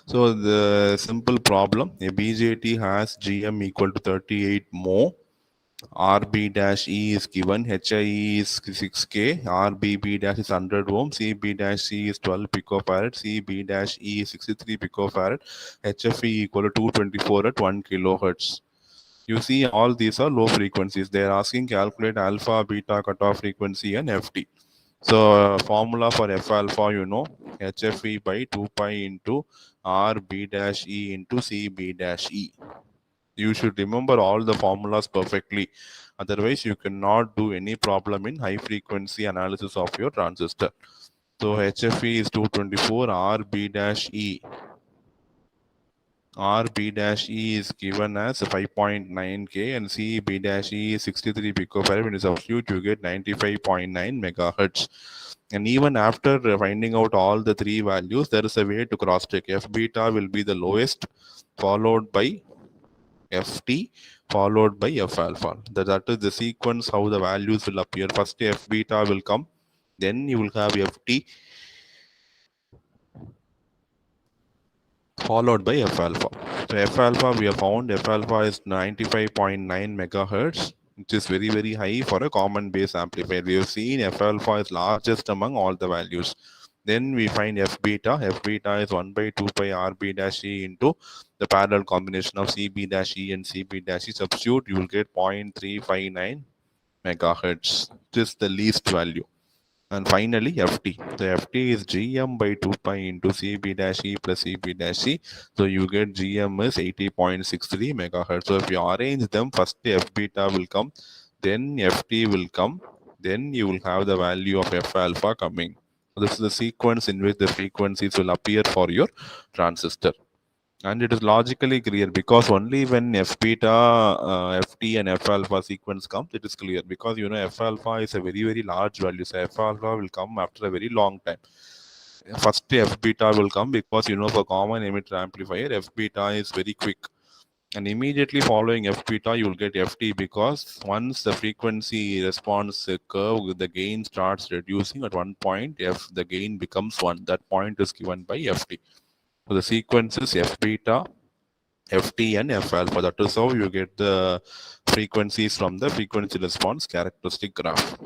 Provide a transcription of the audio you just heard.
So the simple problem, a BJT has GM equal to 38 mho. RB dash E is given, HIE is 6K, RBB dash is 100 ohm, CB dash C is 12 picofarad, CB dash E is 63 picofarad, HFE equal to 224 at 1 kilohertz. You see all these are low frequencies. They are asking calculate alpha, beta cutoff frequency and FT. So formula for F alpha, you know, HFE by 2 pi into RB dash E into CB dash E. You should remember all the formulas perfectly. Otherwise, you cannot do any problem in high frequency analysis of your transistor. So HFE is 224, RB dash E. RB dash E is given as 5.9K and CB dash E is 63 picofarad. When you substitute, you get 95.9 megahertz. And even after finding out all the three values, there is a way to cross check. F beta will be the lowest, followed by Ft, followed by F alpha. That is the sequence how the values will appear. First F beta will come, then you will have Ft, followed by F alpha. So F alpha we have found F alpha is 95.9 megahertz, which is very very high for a common base amplifier. We have seen F alpha is largest among all the values. Then we find F beta. F beta is 1 by 2 pi RB dash E into the parallel combination of CB dash E and CB dash E. Substitute, you will get 0.359 megahertz. This is the least value. And finally, Ft. The Ft is Gm by 2 pi into Cb dash E plus Cb dash C. So you get Gm is 80.63 megahertz. So if you arrange them, first F beta will come, then Ft will come, then you will have the value of F alpha coming. This is the sequence in which the frequencies will appear for your transistor. And it is logically clear because only when F beta, Ft and F alpha sequence comes, it is clear because you know F alpha is a very very large value. So F alpha will come after a very long time. First F beta will come because you know for common emitter amplifier, F beta is very quick. And immediately following F beta, you will get Ft because once the frequency response curve, the gain starts reducing at one point, the gain becomes 1. That point is given by Ft. So the sequence is F beta, Ft and F alpha. That is how you get the frequencies from the frequency response characteristic graph.